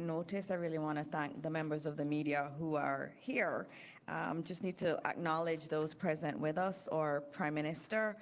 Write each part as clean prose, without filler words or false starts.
notice, I really want to thank the members of the media who are here. Just need to acknowledge those present with us, our Prime Minister,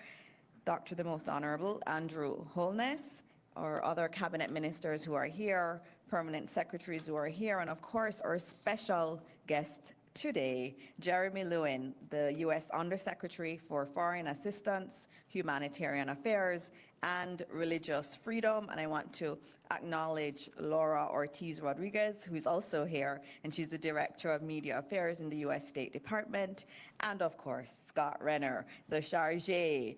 Dr. the Most Honourable Andrew Holness, our other cabinet ministers who are here, permanent secretaries who are here, and of course our special guest today, Jeremy Lewin, the U.S. Undersecretary for Foreign Assistance, Humanitarian Affairs, and Religious Freedom. And I want to acknowledge Laura Ortiz-Rodriguez, who's also here, and she's the Director of Media Affairs in the U.S. State Department, and of course, Scott Renner, the chargé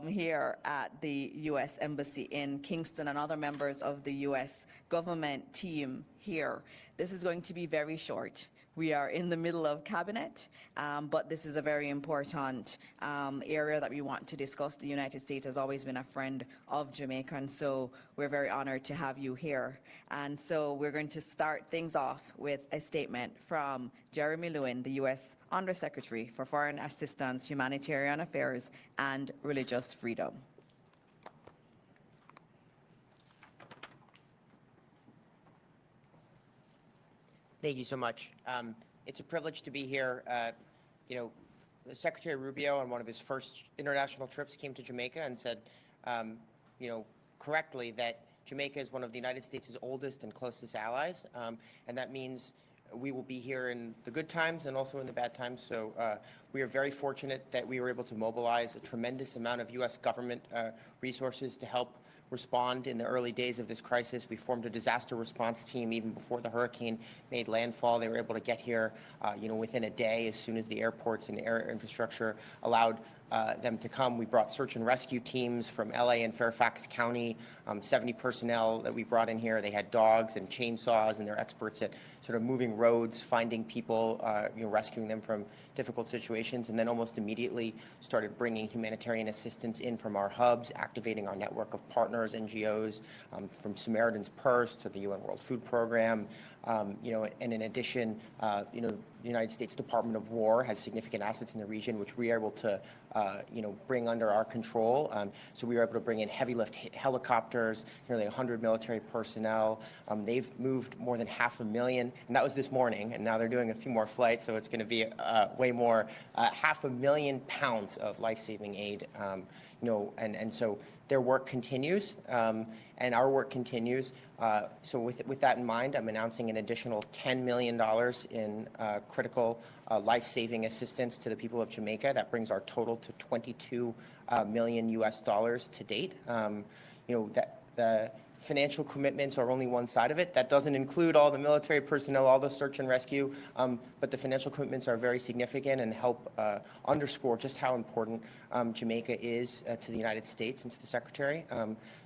here at the U.S. Embassy in Kingston, and other members of the U.S. government team here. This is going to be very short. We are in the middle of cabinet, but this is a very important area that we want to discuss. The United States has always been a friend of Jamaica, and so we're very honored to have you here. And so we're going to start things off with a statement from Jeremy Lewin, the U.S. Undersecretary for Foreign Assistance, Humanitarian Affairs, and Religious Freedom. Thank you so much. It's a privilege to be here. The Secretary Rubio on one of his first international trips came to Jamaica and said, correctly that Jamaica is one of the United States' oldest and closest allies, and that means we will be here in the good times and also in the bad times. So we are very fortunate that we were able to mobilize a tremendous amount of U.S. government resources to help respond in the early days of this crisis. We formed a disaster response team even before the hurricane made landfall. They were able to get here, within a day as soon as the airports and air infrastructure allowed them to come. We brought search and rescue teams from LA and Fairfax County, 70 personnel that we brought in here. They had dogs and chainsaws, and they're experts at sort of moving roads, finding people, rescuing them from difficult situations, and then almost immediately started bringing humanitarian assistance in from our hubs, activating our network of partners, NGOs, from Samaritan's Purse to the UN World Food Program. And in addition, the United States Department of War has significant assets in the region, which we are able to, bring under our control. So we were able to bring in heavy lift helicopters, nearly 100 military personnel. They've moved more than 500,000, and that was this morning, and now they're doing a few more flights, so it's going to be way more, 500,000 pounds of life-saving aid. And so their work continues, and our work continues. So with that in mind, I'm announcing an additional $10 million in critical life-saving assistance to the people of Jamaica. That brings our total to $22 million US to date. The financial commitments are only one side of it. That doesn't include all the military personnel, all the search and rescue, but the financial commitments are very significant and help underscore just how important Jamaica is to the United States and to the Secretary.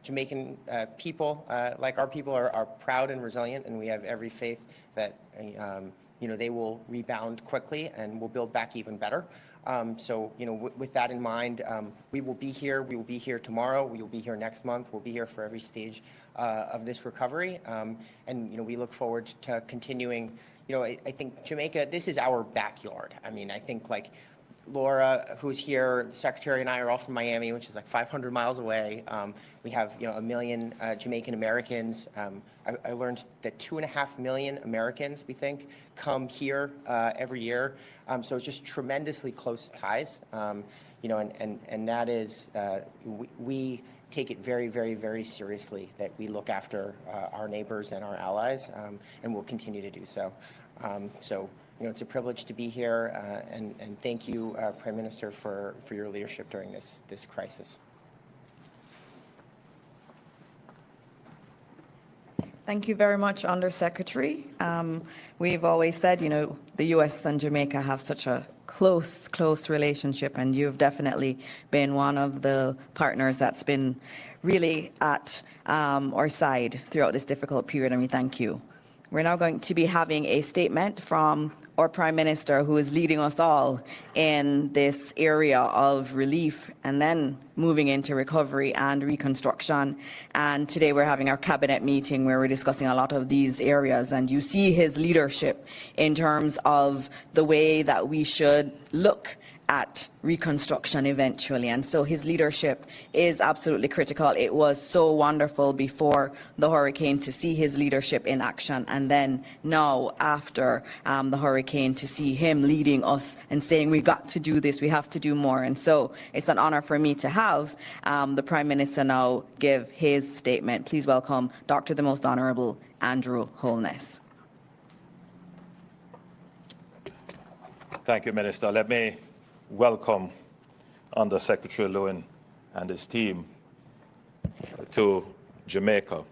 Jamaican people, like our people, are proud and resilient, and we have every faith that they will rebound quickly and will build back even better. With that in mind, we will be here. We will be here tomorrow. We will be here next month. We'll be here for every stage of this recovery. We look forward to continuing. I think Jamaica, this is our backyard. I mean, I think like Laura, who's here, the Secretary, and I are all from Miami, which is like 500 miles away. We have, 1 million Jamaican Americans. I learned that 2.5 million Americans, we think, come here every year. So it's just tremendously close ties. And that is, we take it very, very, very seriously that we look after our neighbors and our allies, and we'll continue to do so. It's a privilege to be here, and thank you, Prime Minister, for your leadership during this crisis. Thank you very much, Undersecretary. We've always said, the U.S. and Jamaica have such a close relationship, and you've definitely been one of the partners that's been really at our side throughout this difficult period, and we thank you. We're now going to be having a statement from our Prime Minister, who is leading us all in this area of relief and then moving into recovery and reconstruction. And today we're having our cabinet meeting where we're discussing a lot of these areas, and you see his leadership in terms of the way that we should look at reconstruction eventually. And so his leadership is absolutely critical. It was so wonderful before the hurricane to see his leadership in action, and then now after the hurricane to see him leading us and saying, we've got to do this, we have to do more. And so it's an honor for me to have the Prime Minister now give his statement. Please welcome Dr. the Most Honourable Andrew Holness. Thank you, Minister. Let me welcome Under Secretary Lewin and his team to Jamaica,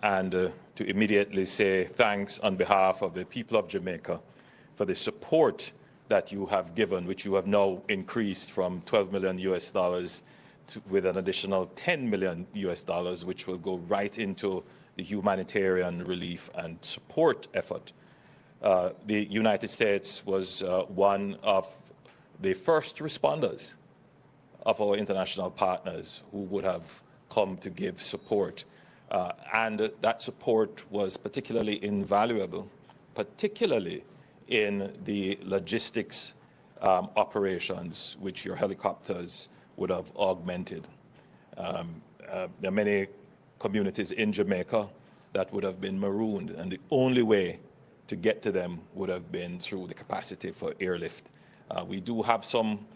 and to immediately say thanks on behalf of the people of Jamaica for the support that you have given, which you have now increased from $12 million with an additional $10 million, which will go right into the humanitarian relief and support effort. The United States was one of the first responders of our international partners who would have come to give support. And that support was particularly invaluable, particularly in the logistics operations, which your helicopters would have augmented. There are many communities in Jamaica that would have been marooned, and the only way to get to them would have been through the capacity for airlift. We do have some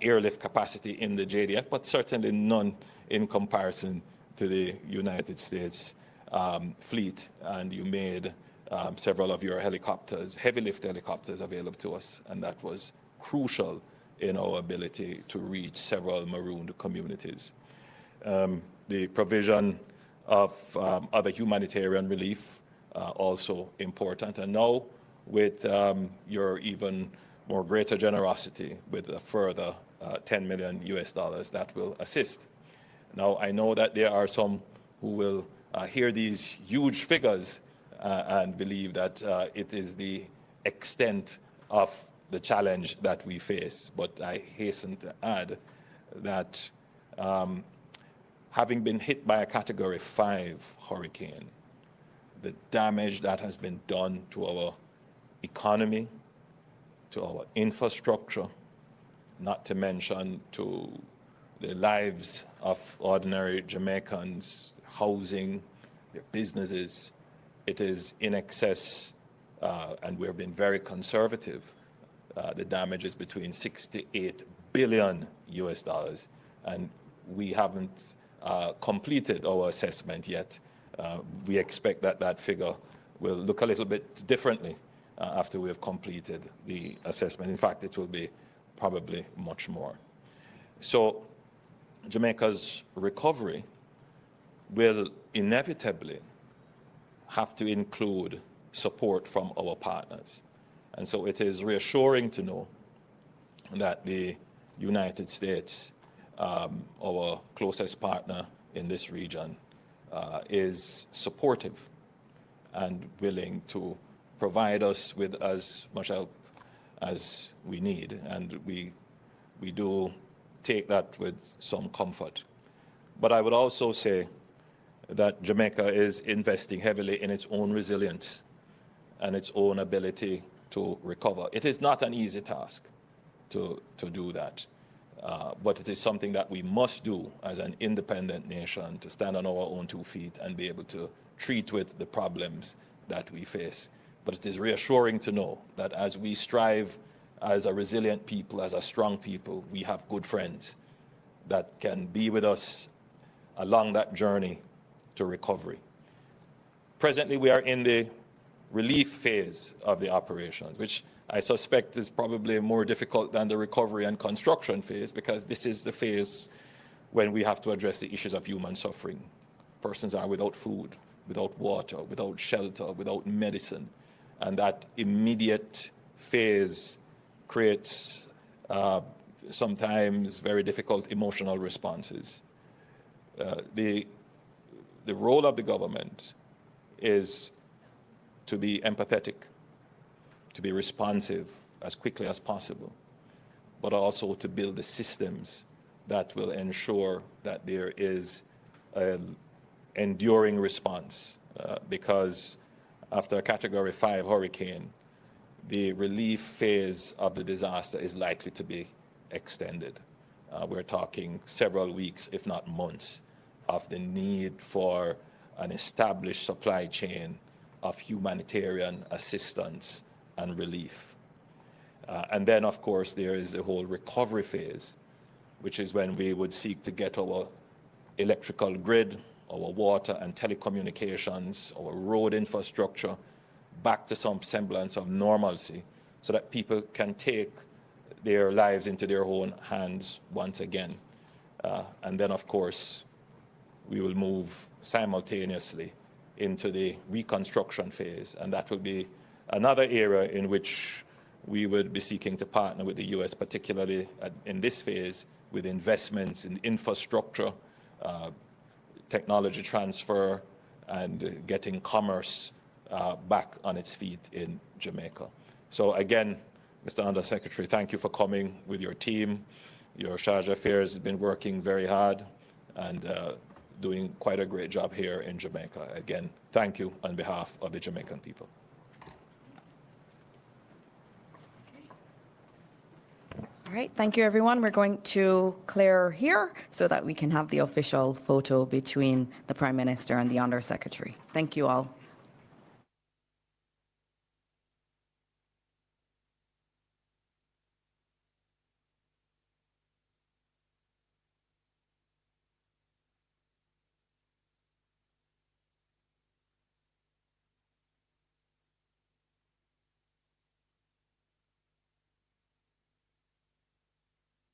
airlift capacity in the JDF, but certainly none in comparison to the United States fleet. And you made several of your helicopters, heavy lift helicopters, available to us, and that was crucial in our ability to reach several marooned communities. The provision of other humanitarian relief, also important. And now with your even more greater generosity with a further $10 million that will assist. Now, I know that there are some who will hear these huge figures and believe that it is the extent of the challenge that we face. But I hasten to add that having been hit by a Category 5 hurricane, the damage that has been done to our economy, to our infrastructure, not to mention to the lives of ordinary Jamaicans, housing, their businesses, it is in excess, and we've been very conservative. The damage is between $6 to $8 billion, and we haven't completed our assessment yet. We expect that that figure will look a little bit differently after we have completed the assessment. In fact, it will be probably much more. So Jamaica's recovery will inevitably have to include support from our partners. And so it is reassuring to know that the United States, our closest partner in this region, is supportive and willing to provide us with as much help as we need. And we do take that with some comfort. But I would also say that Jamaica is investing heavily in its own resilience and its own ability to recover. It is not an easy task to do that, but it is something that we must do as an independent nation, to stand on our own 2 feet and be able to treat with the problems that we face. But it is reassuring to know that as we strive as a resilient people, as a strong people, we have good friends that can be with us along that journey to recovery. Presently, we are in the relief phase of the operations, which I suspect is probably more difficult than the recovery and construction phase, because this is the phase when we have to address the issues of human suffering. Persons are without food, without water, without shelter, without medicine. And that immediate phase creates sometimes very difficult emotional responses. The role of the government is to be empathetic, to be responsive as quickly as possible, but also to build the systems that will ensure that there is an enduring response. Because after a Category 5 hurricane, the relief phase of the disaster is likely to be extended. We're talking several weeks, if not months, of the need for an established supply chain of humanitarian assistance and relief. And then, of course, there is the whole recovery phase, which is when we would seek to get our electrical grid, our water and telecommunications, our road infrastructure back to some semblance of normalcy so that people can take their lives into their own hands once again. And then, of course, we will move simultaneously into the reconstruction phase, and that will be another area in which we would be seeking to partner with the U.S., particularly in this phase, with investments in infrastructure, technology transfer, and getting commerce back on its feet in Jamaica. So again, Mr. Undersecretary, thank you for coming with your team. Your Charge d'Affaires has been working very hard and doing quite a great job here in Jamaica. Again, thank you on behalf of the Jamaican people. All right, thank you, everyone. We're going to clear here so that we can have the official photo between the Prime Minister and the Undersecretary. Thank you all.